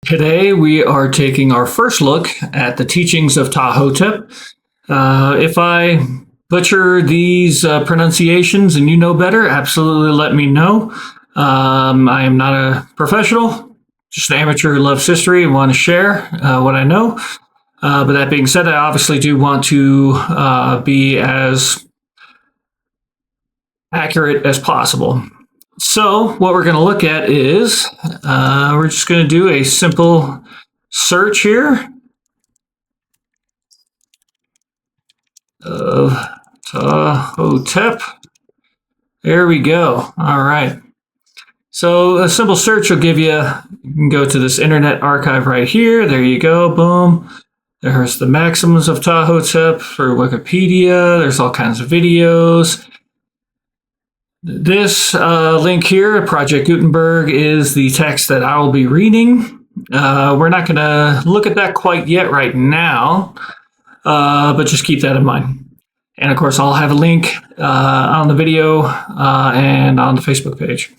Today we are taking our first look at the teachings of Ptah Hotep. If I butcher these pronunciations and you know better, absolutely let me know. I am not a professional, just an amateur who loves history and want to share what I know. But that being said, I obviously do want to be as accurate as possible. So what we're going to look at is we're just going to do a simple search here of Ptah Hotep. There we go. All right. So a simple search will give you can go to this Internet Archive right here. There you go. Boom. There's the maxims of Ptah Hotep for Wikipedia. There's all kinds of videos. This link here, Project Gutenberg, is the text that I will be reading. We're not going to look at that quite yet right now, but just keep that in mind. And of course, I'll have a link on the video and on the Facebook page.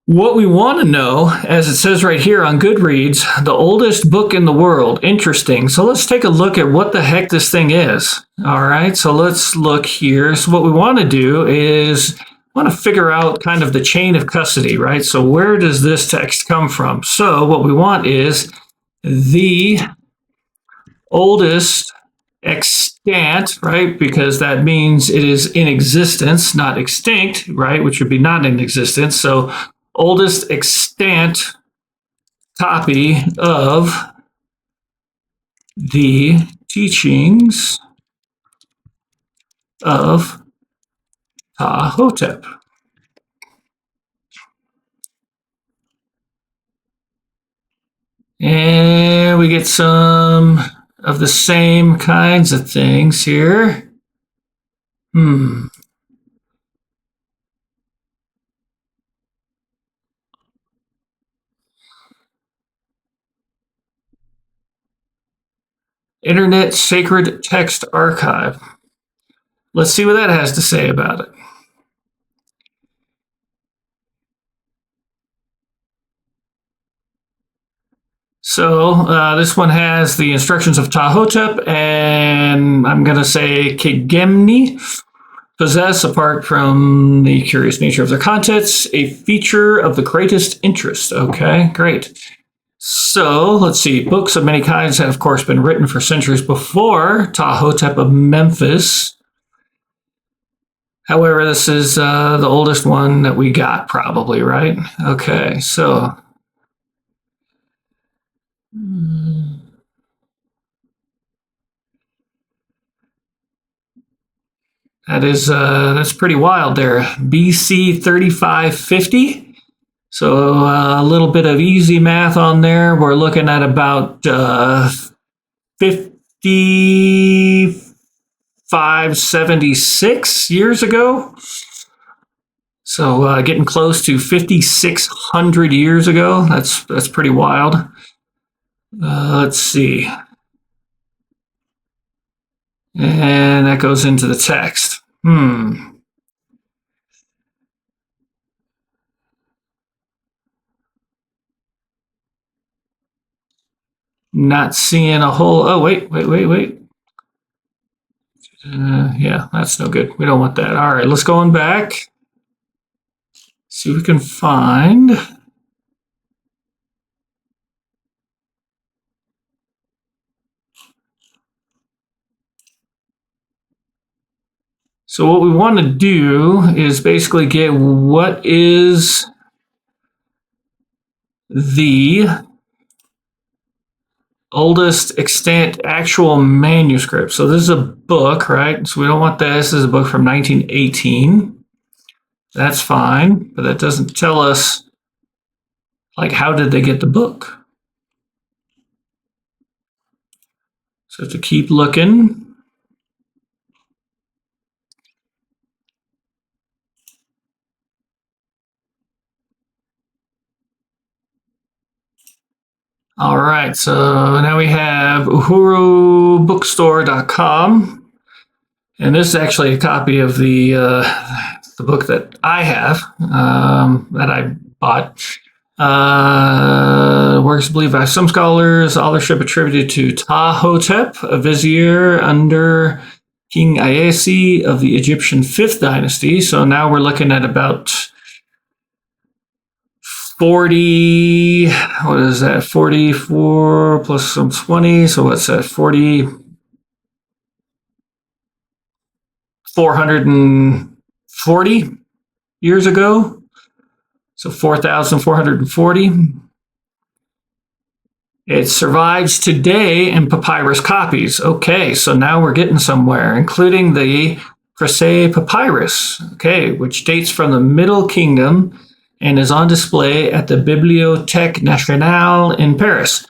What we want to know, as it says right here on Goodreads, the oldest book in the world. Interesting. So let's take a look at what the heck this thing is. All right, so let's look here. So what we want to do is want to figure out kind of the chain of custody, right? So where does this text come from? So what we want is the oldest extant, right? Because that means it is in existence, not extinct, right? Which would be not in existence. So oldest extant copy of the teachings of Ptah Hotep. And we get some of the same kinds of things here. Internet Sacred Text Archive. Let's see what that has to say about it. So this one has the instructions of Ptah Hotep, and I'm going to say Kegemni possess, apart from the curious nature of their contents, a feature of the greatest interest. Okay, great. So let's see. Books of many kinds have, of course, been written for centuries before Ptah Hotep of Memphis. However, this is the oldest one that we got, probably, right? Okay, so that's pretty wild there. BC 3550. So a little bit of easy math on there. We're looking at about 5576 years ago. So getting close to 5,600 years ago. That's pretty wild. Let's see. And that goes into the text. Not seeing a whole. Oh, wait. Yeah, that's no good. We don't want that. All right, let's go on back. See if we can find. So what we want to do is basically get what is the oldest extant actual manuscript. So this is a book, right? So we don't want this. This is a book from 1918. That's fine, but that doesn't tell us, like, how did they get the book? So to keep looking. All right, so now we have uhurubookstore.com. And this is actually a copy of the book that I have, that I bought. Works believed by some scholars, authorship attributed to Ptah Hotep, a vizier under King Ayesi of the Egyptian 5th dynasty. So now we're looking at about 40, what is that? 44 plus some 20. So what's that? 440 years ago. So 4,440. It survives today in papyrus copies. Okay, so now we're getting somewhere, including the Ptah papyrus, okay, which dates from the Middle Kingdom and is on display at the Bibliothèque Nationale in Paris.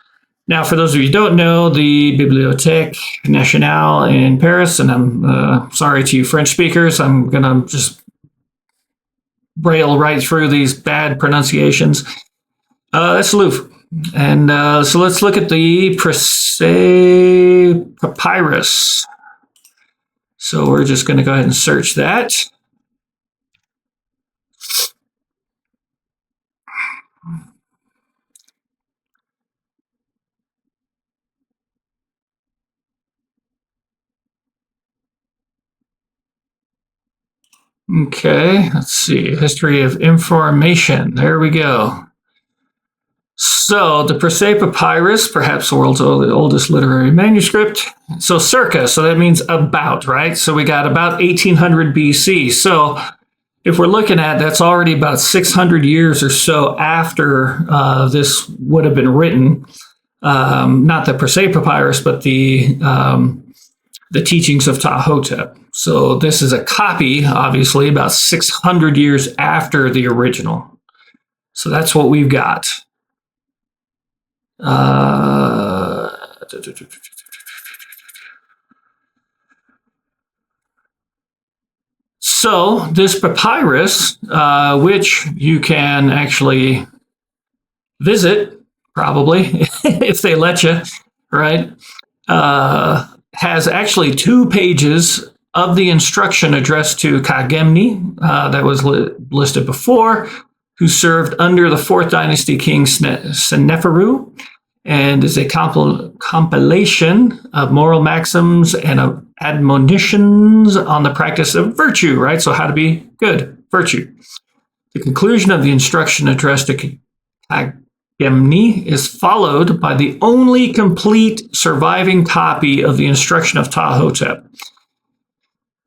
Now, for those of you who don't know, the Bibliothèque Nationale in Paris, and I'm sorry to you French speakers, I'm going to just braille right through these bad pronunciations. That's the Louvre. And so let's look at the Ptah papyrus. So we're just going to go ahead and search that. Okay, let's see. History of information. There we go. So the Ptah papyrus, perhaps the world's oldest literary manuscript. So circa, so that means about, right? So we got about 1800 BC. So if we're looking at, that's already about 600 years or so after this would have been written. Not the Ptah papyrus, but the teachings of Ptah Hotep. So this is a copy, obviously, about 600 years after the original. So that's what we've got. So this papyrus, which you can actually visit, probably, if they let you, right, has actually 2 pages of the instruction addressed to Kagemni that was listed before, who served under the 4th dynasty king Seneferu, and is a compilation of moral maxims and of admonitions on the practice of virtue, right? So how to be good, virtue. The conclusion of the instruction addressed to Kagemni is followed by the only complete surviving copy of the instruction of Ptah Hotep.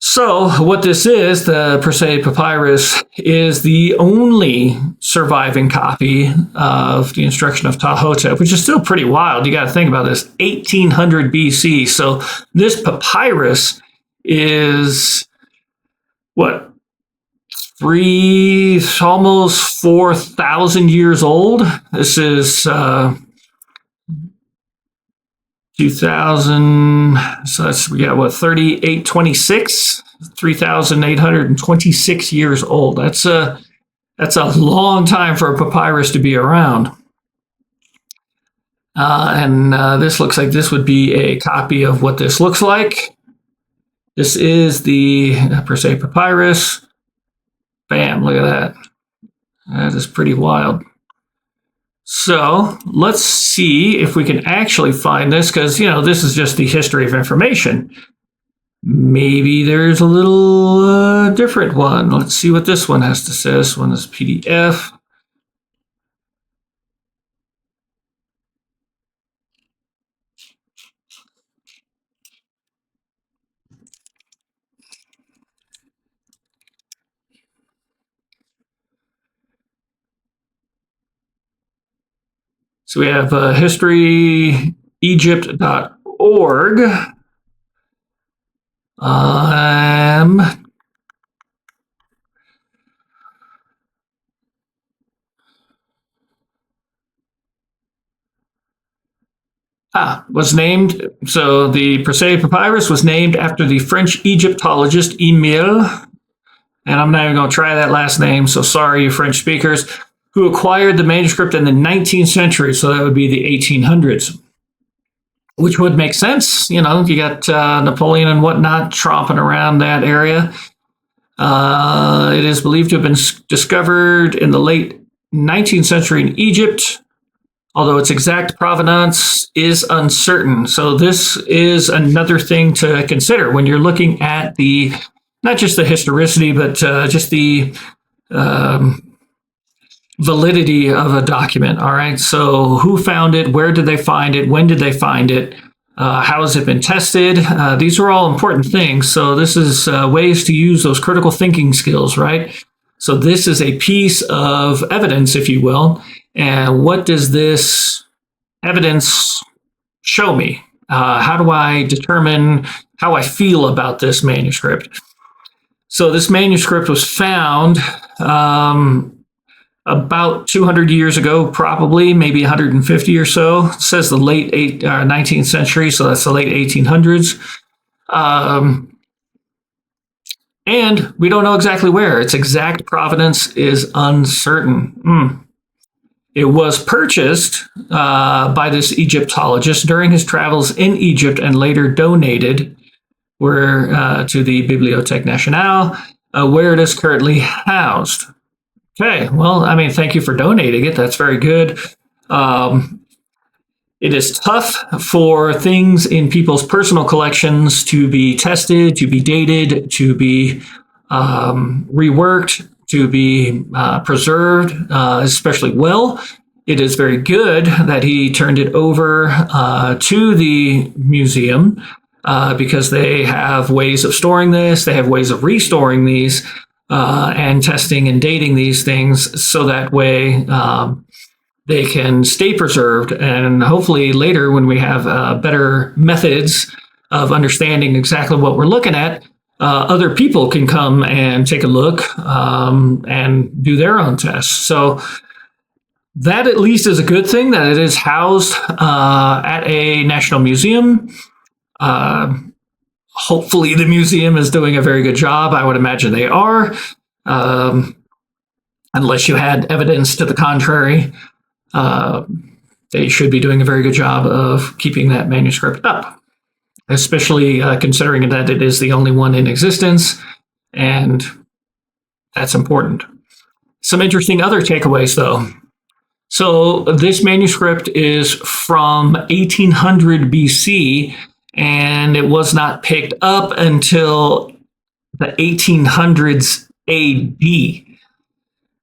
So what this is, the Ptah papyrus, is the only surviving copy of the instruction of Ptah Hotep, which is still pretty wild. You got to think about this, 1800 BC. So this papyrus is, what, almost 4,000 years old. This is 2000, so that's, we got what, 3826, 3,826 years old. That's a long time for a papyrus to be around. And this looks like this would be a copy of what this looks like. This is the Ptah papyrus. Bam, look at that. That is pretty wild. So let's see if we can actually find this, because, you know, this is just the history of information. Maybe there's a little different one. Let's see what this one has to say. This one is PDF. So we have historyegypt.org. Was named, so the Ptah papyrus was named after the French Egyptologist Emile, and I'm not even going to try that last name, so sorry, you French speakers, who acquired the manuscript in the 19th century, so that would be the 1800s, which would make sense. You know, you got Napoleon and whatnot tromping around that area. It is believed to have been discovered in the late 19th century in Egypt, although its exact provenance is uncertain. So this is another thing to consider when you're looking at the, not just the historicity, but just the validity of a document. All right. So who found it? Where did they find it? When did they find it? How has it been tested? These are all important things. So this is ways to use those critical thinking skills, right? So this is a piece of evidence, if you will. And what does this evidence show me? How do I determine how I feel about this manuscript? So this manuscript was found about 200 years ago, probably, maybe 150 or so. It says the late 19th century, so that's the late 1800s. And we don't know exactly where. Its exact provenance is uncertain. It was purchased by this Egyptologist during his travels in Egypt and later donated to the Bibliothèque Nationale, where it is currently housed. Okay, well, I mean, thank you for donating it. That's very good. It is tough for things in people's personal collections to be tested, to be dated, to be reworked, to be preserved, especially well. It is very good that he turned it over to the museum because they have ways of storing this. They have ways of restoring these and testing and dating these things so that way they can stay preserved. And hopefully later when we have better methods of understanding exactly what we're looking at, other people can come and take a look and do their own tests. So that at least is a good thing that it is housed at a national museum. Hopefully the museum is doing a very good job. I would imagine they are, unless you had evidence to the contrary. They should be doing a very good job of keeping that manuscript up, especially considering that it is the only one in existence, and that's important. Some interesting other takeaways, though. So this manuscript is from 1800 BC, and it was not picked up until the 1800s AD.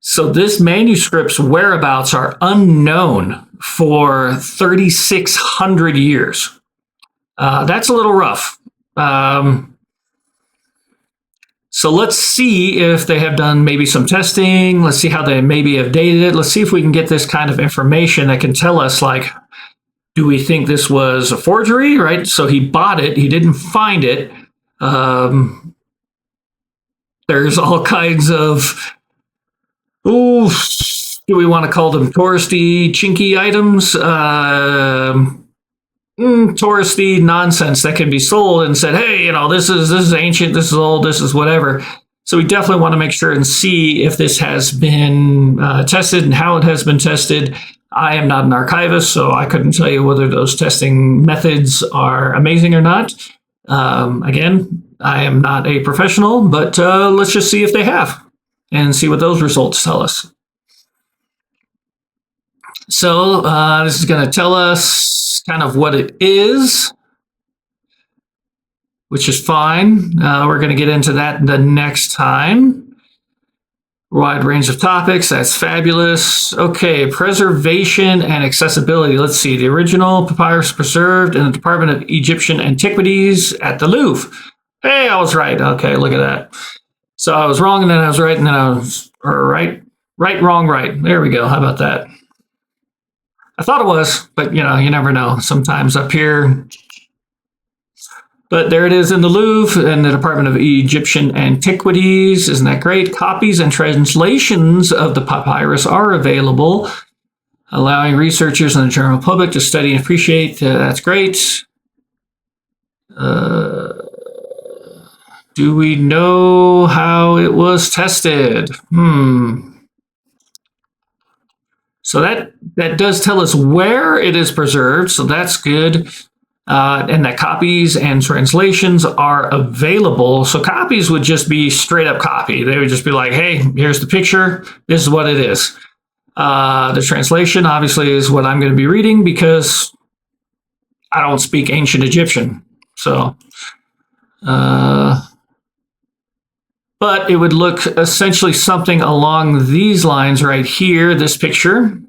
So this manuscript's whereabouts are unknown for 3,600 years. That's a little rough. So let's see if they have done maybe some testing. Let's see how they maybe have dated it. Let's see if we can get this kind of information that can tell us, like, do we think this was a forgery, right? So he bought it. He didn't find it. There's all kinds of, do we want to call them touristy, chinky items? Touristy nonsense that can be sold and said, hey, this is ancient, this is old, this is whatever. So we definitely want to make sure and see if this has been tested and how it has been tested. I am not an archivist, so I couldn't tell you whether those testing methods are amazing or not. Again, I am not a professional, but let's just see if they have and see what those results tell us. So this is going to tell us kind of what it is, which is fine. We're going to get into that the next time. Wide range of topics. That's fabulous. Okay, preservation and accessibility. Let's see. The original papyrus preserved in the Department of Egyptian Antiquities at the Louvre. Hey, I was right. Okay, look at that. So I was wrong, and then I was right, and then I was right, wrong, right. There we go. How about that? I thought it was, but you never know. Sometimes up here. But there it is in the Louvre in the Department of Egyptian Antiquities. Isn't that great? Copies and translations of the papyrus are available, allowing researchers and the general public to study and appreciate. That's great. Do we know how it was tested? So that does tell us where it is preserved, so that's good. And that copies and translations are available. So copies would just be straight up copy. They would just be like, hey, here's the picture. This is what it is. The translation obviously is what I'm going to be reading because I don't speak ancient Egyptian. So, but it would look essentially something along these lines right here, this picture.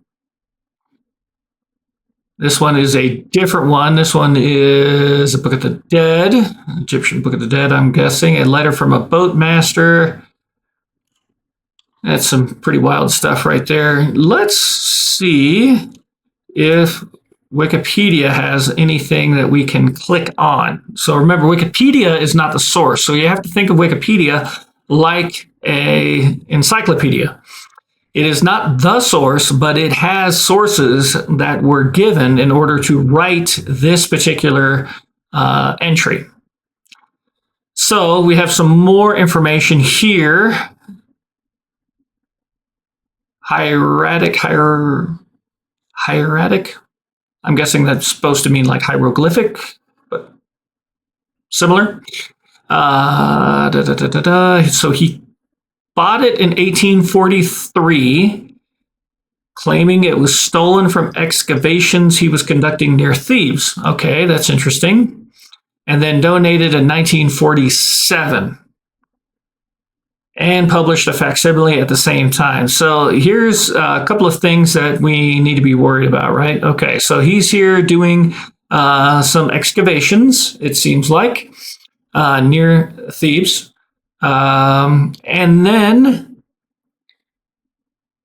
This one is a different one. This one is a Book of the Dead, Egyptian Book of the Dead, I'm guessing. A letter from a boatmaster. That's some pretty wild stuff right there. Let's see if Wikipedia has anything that we can click on. So remember, Wikipedia is not the source. So you have to think of Wikipedia like a encyclopedia. It is not the source, but it has sources that were given in order to write this particular entry. So we have some more information here. Hieratic. I'm guessing that's supposed to mean like hieroglyphic, but similar. So he bought it in 1843, claiming it was stolen from excavations he was conducting near Thebes. Okay, that's interesting. And then donated in 1947 and published a facsimile at the same time. So here's a couple of things that we need to be worried about, right? Okay, so he's here doing some excavations, it seems like, near Thebes. And then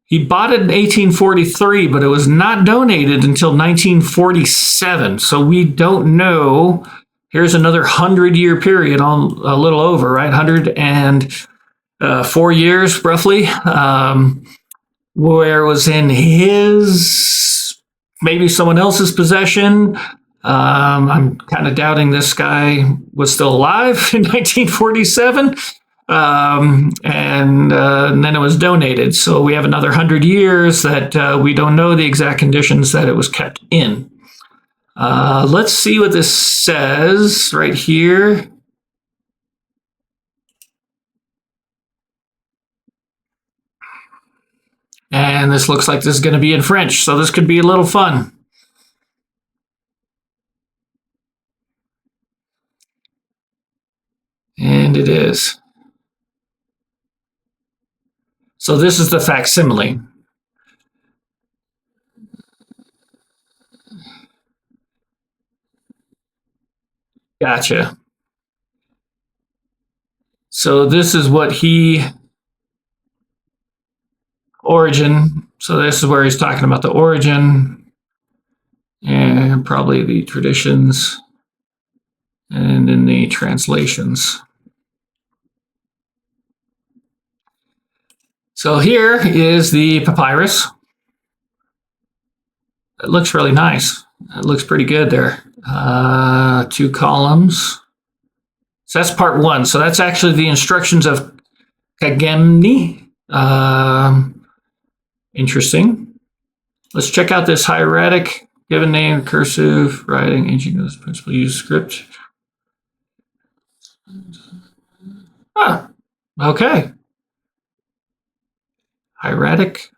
he bought it in 1843, but it was not donated until 1947. So we don't know. Here's another 100-year period, on a little over, right? 104 years, roughly, where it was in his, maybe someone else's possession. I'm kind of doubting this guy was still alive in 1947. And then it was donated. So we have another 100 years that we don't know the exact conditions that it was kept in. Let's see what this says right here. And this looks like this is going to be in French, so this could be a little fun. And it is. So this is the facsimile. Gotcha. So this is what he, origin. So this is where he's talking about the origin and probably the traditions and then the translations. So here is the papyrus. It looks really nice. It looks pretty good there. 2 columns. So that's part 1. So that's actually the instructions of Kagemni. Interesting. Let's check out this hieratic. Given name, cursive, writing, ancient English, principal use script. Ah, okay. Hieratic.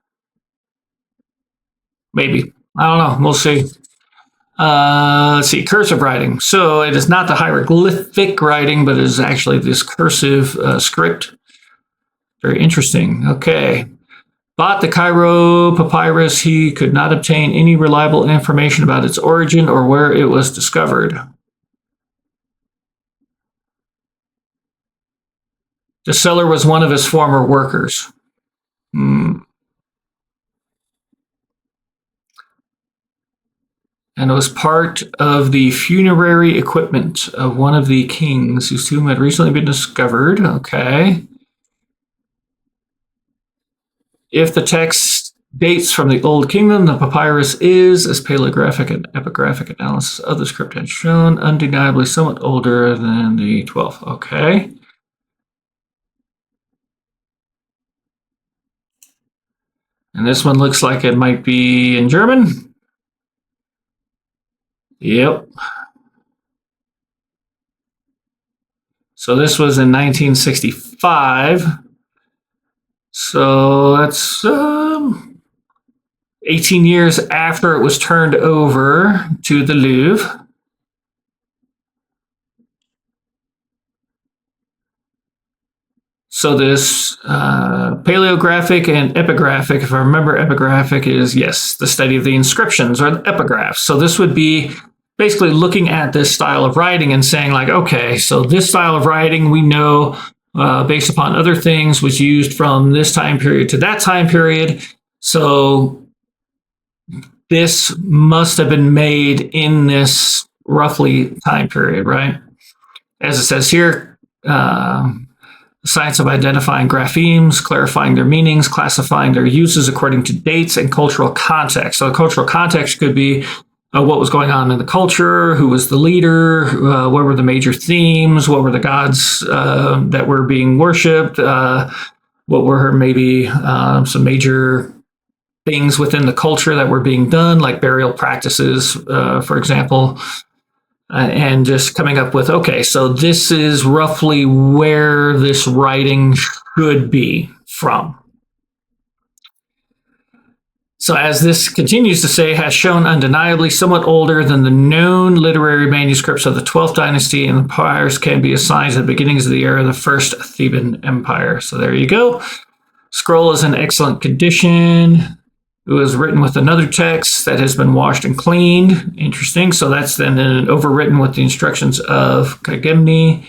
Maybe. I don't know. We'll see. Let's see. Cursive writing. So it is not the hieroglyphic writing, but it is actually this cursive script. Very interesting. Okay. Bought the Cairo papyrus. He could not obtain any reliable information about its origin or where it was discovered. The seller was one of his former workers. And it was part of the funerary equipment of one of the kings whose tomb had recently been discovered. Okay. If the text dates from the Old Kingdom, the papyrus is, as paleographic and epigraphic analysis of the script had shown, undeniably somewhat older than the 12th. Okay. And this one looks like it might be in German. Yep. So this was in 1965. So that's 18 years after it was turned over to the Louvre. So this paleographic and epigraphic, if I remember, epigraphic is, yes, the study of the inscriptions or the epigraphs. So this would be basically looking at this style of writing and saying like, okay, so this style of writing we know based upon other things was used from this time period to that time period. So this must have been made in this roughly time period, right? As it says here, the science of identifying graphemes, clarifying their meanings, classifying their uses according to dates and cultural context. So the cultural context could be what was going on in the culture, who was the leader, what were the major themes, what were the gods that were being worshipped, what were maybe some major things within the culture that were being done, like burial practices, for example. And just coming up with, okay, so this is roughly where this writing should be from. So as this continues to say, has shown undeniably somewhat older than the known literary manuscripts of the 12th dynasty, and the empires can be assigned to the beginnings of the era of the First Theban Empire. So there you go. Scroll is in excellent condition. It was written with another text that has been washed and cleaned. Interesting. So that's then overwritten with the instructions of Kagemni.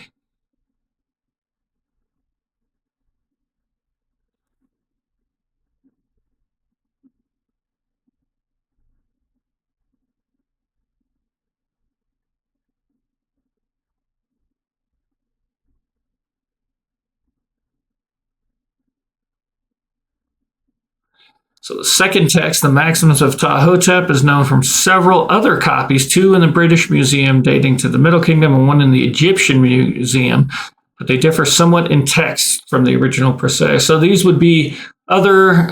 So the second text, the Maxims of Ptah Hotep, is known from several other copies, two in the British Museum dating to the Middle Kingdom and one in the Egyptian Museum, but they differ somewhat in text from the original per se. So these would be other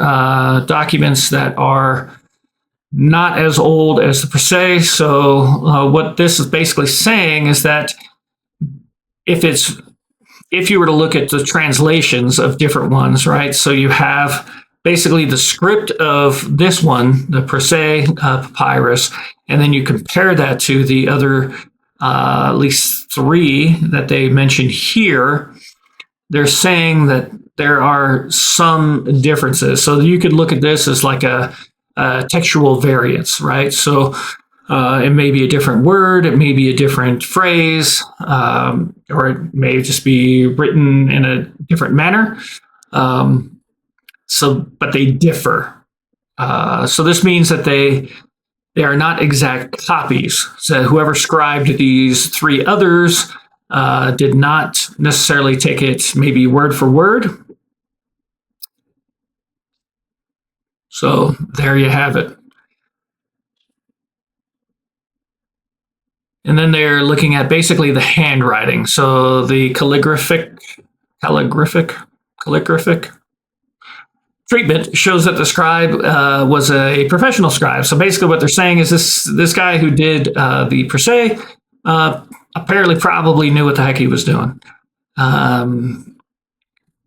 documents that are not as old as the per se. So what this is basically saying is that if you were to look at the translations of different ones, right? So you have basically the script of this one, the per se papyrus, and then you compare that to the other at least three that they mentioned here. They're saying that there are some differences. So you could look at this as like a textual variance, right? So it may be a different word, it may be a different phrase, or it may just be written in a different manner. But they differ. So this means that they are not exact copies. So whoever scribed these three others did not necessarily take it maybe word for word. So there you have it. And then they're looking at basically the handwriting. So the calligraphic treatment shows that the scribe was a professional scribe. So basically what they're saying is this guy who did the per se apparently probably knew what the heck he was doing.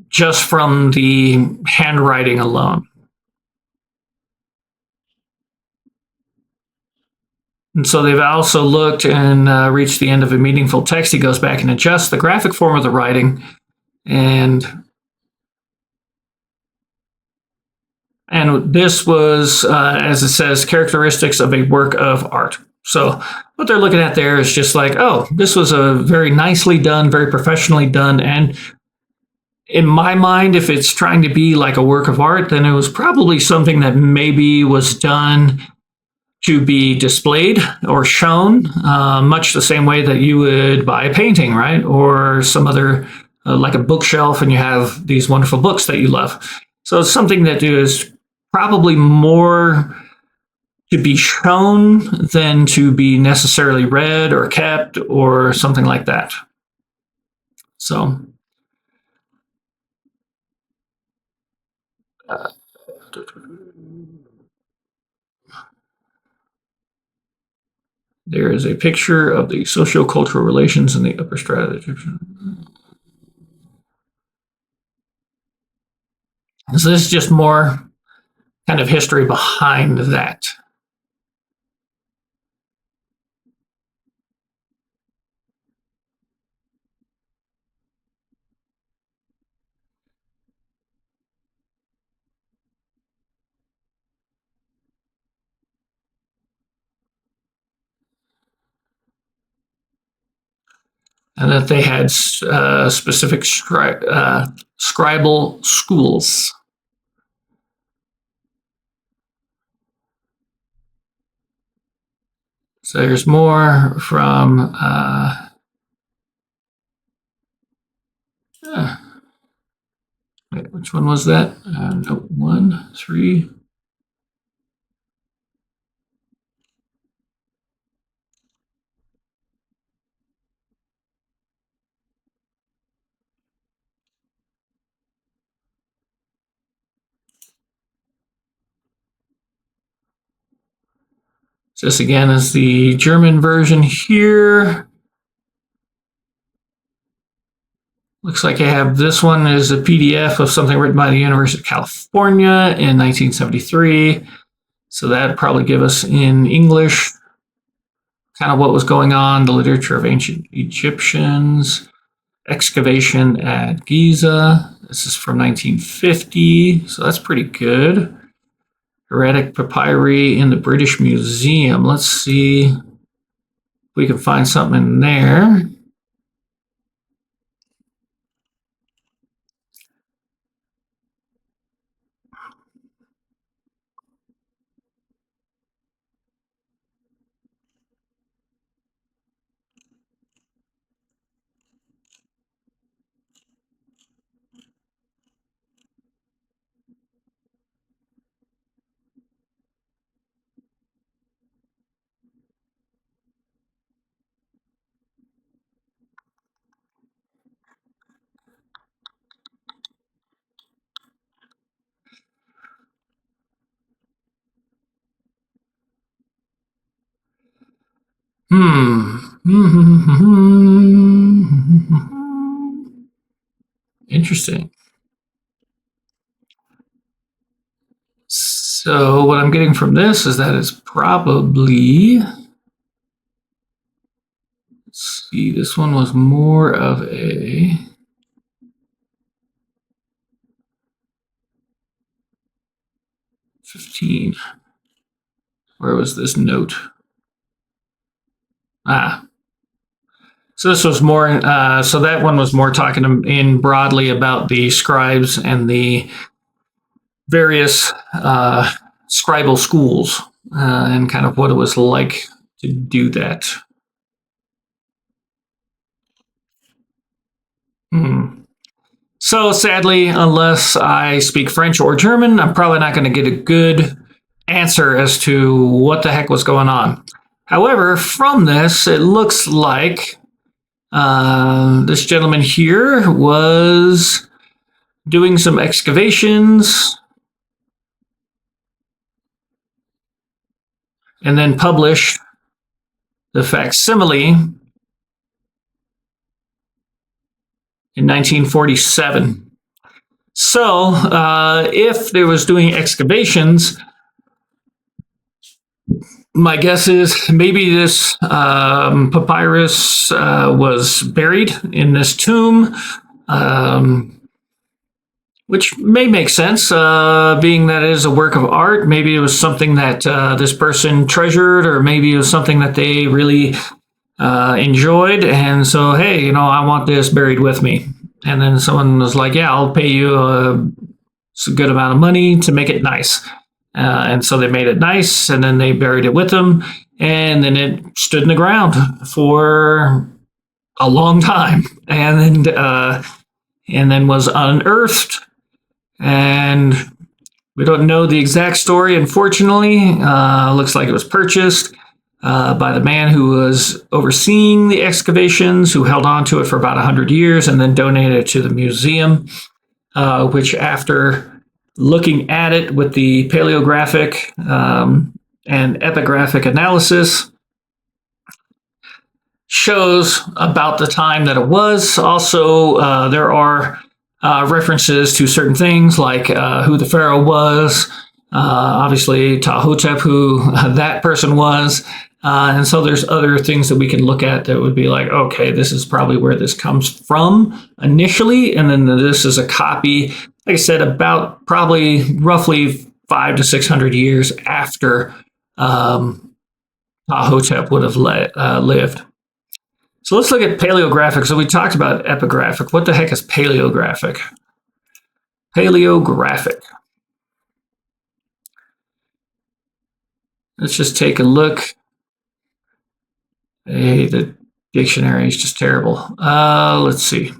Just from the handwriting alone. And so they've also looked and reached the end of a meaningful text. He goes back and adjusts the graphic form of the writing, and this was, as it says, characteristics of a work of art. So what they're looking at there is just like, oh, this was a very nicely done, very professionally done, and in my mind, if it's trying to be like a work of art, then it was probably something that maybe was done to be displayed or shown, much the same way that you would buy a painting, right? Or some other, like a bookshelf, and you have these wonderful books that you love. So it's something that is probably more to be shown than to be necessarily read or kept or something like that. So there is a picture of the socio-cultural relations in the upper strata of the Egyptian. So this is just more kind of history behind that. And that they had specific scribal schools. So there's more from wait, which one was that? Note 1, 3. So this again is the German version here. Looks like I have this one is a PDF of something written by the University of California in 1973. So that'd probably give us in English kind of what was going on, the literature of ancient Egyptians, excavation at Giza. This is from 1950, so that's pretty good. Heretic papyri in the British Museum. Let's see if we can find something in there. Interesting. So what I'm getting from this is that it's probably, let's see, this one was more of a $15. Where was this note? So this was more, so that one was more talking in broadly about the scribes and the various scribal schools and kind of what it was like to do that. So sadly, unless I speak French or German, I'm probably not going to get a good answer as to what the heck was going on. However, from this, it looks like this gentleman here was doing some excavations and then published the facsimile in 1947. So if there was doing excavations, my guess is maybe this papyrus was buried in this tomb, which may make sense, being that it is a work of art. Maybe it was something that this person treasured, or maybe it was something that they really enjoyed. And so, hey, I want this buried with me. And then someone was like, yeah, I'll pay you a good amount of money to make it nice. And so they made it nice, and then they buried it with them, and then it stood in the ground for a long time, and then was unearthed. And we don't know the exact story, unfortunately. Looks like it was purchased by the man who was overseeing the excavations, who held on to it for about 100 years and then donated it to the museum, which after looking at it with the paleographic and epigraphic analysis shows about the time that it was. Also, there are references to certain things like who the pharaoh was Obviously, Ptah Hotep, who that person was. And so there's other things that we can look at that would be like, okay, this is probably where this comes from initially. And then this is a copy, like I said, about probably roughly 500 to 600 years after Ptah Hotep would have lived. So let's look at paleographic. So we talked about epigraphic. What the heck is paleographic? Paleographic. Let's just take a look. Hey, the dictionary is just terrible. Let's see.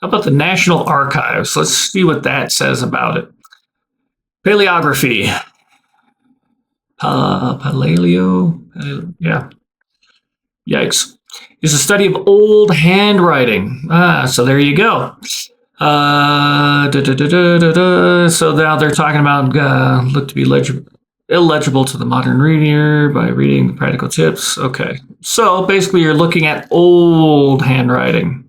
How about the National Archives? Let's see what that says about it. Paleography. Yeah. Yikes. Is a study of old handwriting. So there you go. So now they're talking about look to be illegible to the modern reader by reading the practical tips. Okay. So basically you're looking at old handwriting.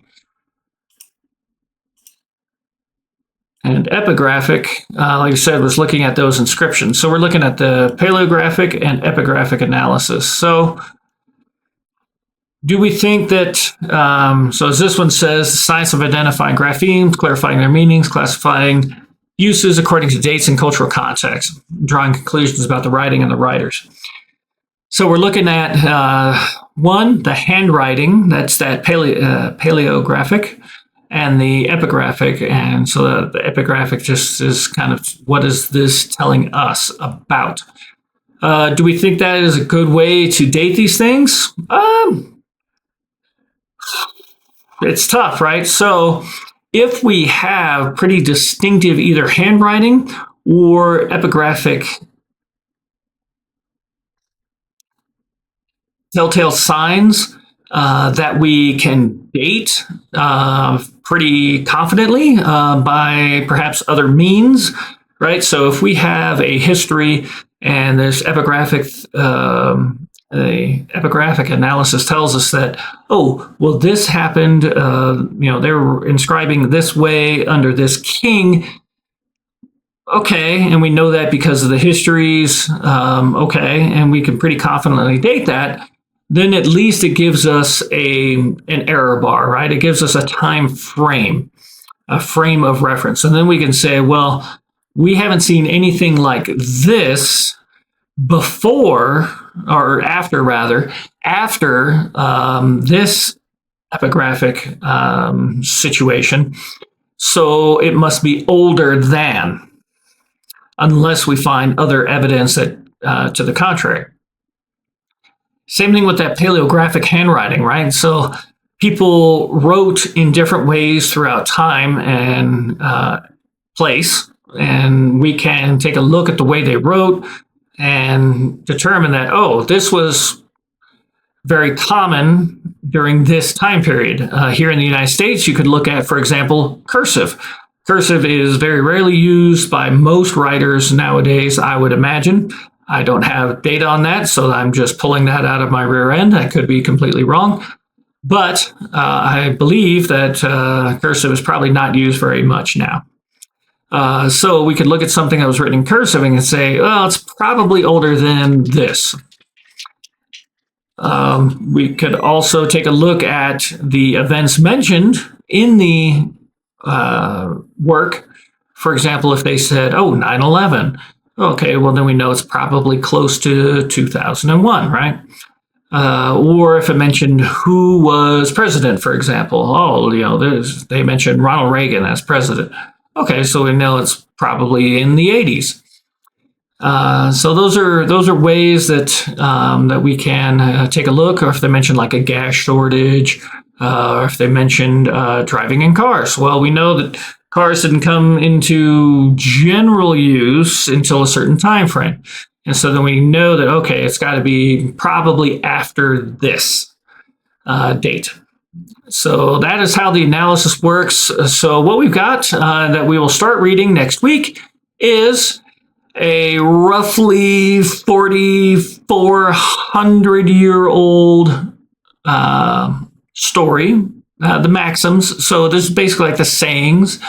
And epigraphic, like I said, was looking at those inscriptions. So we're looking at the paleographic and epigraphic analysis. So do we think that, so as this one says, the science of identifying graphemes, clarifying their meanings, classifying uses according to dates and cultural context, drawing conclusions about the writing and the writers. So we're looking at, one, the handwriting, that's that paleographic, and the epigraphic. And so the epigraphic just is kind of, what is this telling us about? Do we think that is a good way to date these things? It's tough, right? So if we have pretty distinctive either handwriting or epigraphic telltale signs that we can date pretty confidently by perhaps other means, right? So if we have a history and there's epigraphic analysis tells us that, oh, well, this happened, they were inscribing this way under this king. Okay, and we know that because of the histories, okay, and we can pretty confidently date that, then at least it gives us an error bar, right? It gives us a time frame, a frame of reference. And then we can say, well, we haven't seen anything like this before, or after rather, after this epigraphic situation. So it must be older than, unless we find other evidence that to the contrary. Same thing with that paleographic handwriting, right? So people wrote in different ways throughout time and place, and we can take a look at the way they wrote and determine that, oh, this was very common during this time period. Here in the United States, you could look at, for example, cursive. Cursive is very rarely used by most writers nowadays, I would imagine. I don't have data on that, so I'm just pulling that out of my rear end. I could be completely wrong. But I believe that cursive is probably not used very much now. So we could look at something that was written in cursive and say, well, it's probably older than this. We could also take a look at the events mentioned in the work. For example, if they said, oh, 9/11. Okay, well, then we know it's probably close to 2001, right? Or if it mentioned who was president, for example. Oh, they mentioned Ronald Reagan as president. Okay, so we know it's probably in the 80s. So those are ways that we can take a look. Or if they mention like a gas shortage, or if they mentioned driving in cars. Well, we know that cars didn't come into general use until a certain time frame. And so then we know that, okay, it's got to be probably after this date. So that is how the analysis works. So what we've got that we will start reading next week is a roughly 4,400-year-old story, the maxims. So this is basically like the sayings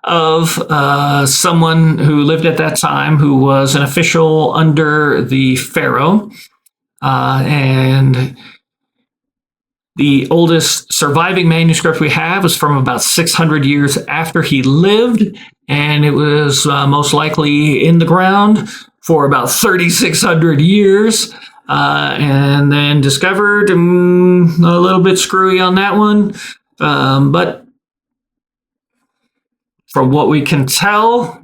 of someone who lived at that time who was an official under the pharaoh. And the oldest surviving manuscript we have is from about 600 years after he lived, and it was most likely in the ground for about 3,600 years, and then discovered. A little bit screwy on that one, but from what we can tell,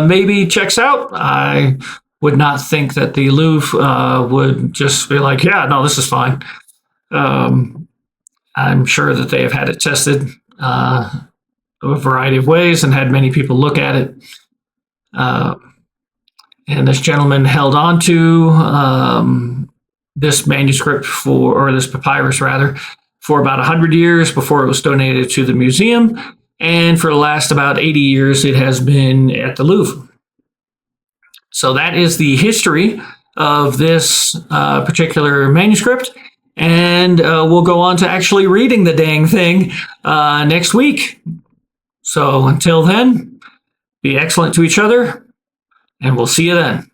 maybe checks out. I would not think that the Louvre would just be like, yeah, no, this is fine. I'm sure that they have had it tested a variety of ways and had many people look at it. And this gentleman held on to this manuscript or this papyrus rather, for about 100 years before it was donated to the museum. And for the last about 80 years, it has been at the Louvre. So that is the history of this particular manuscript. And we'll go on to actually reading the dang thing next week. So until then, be excellent to each other, and we'll see you then.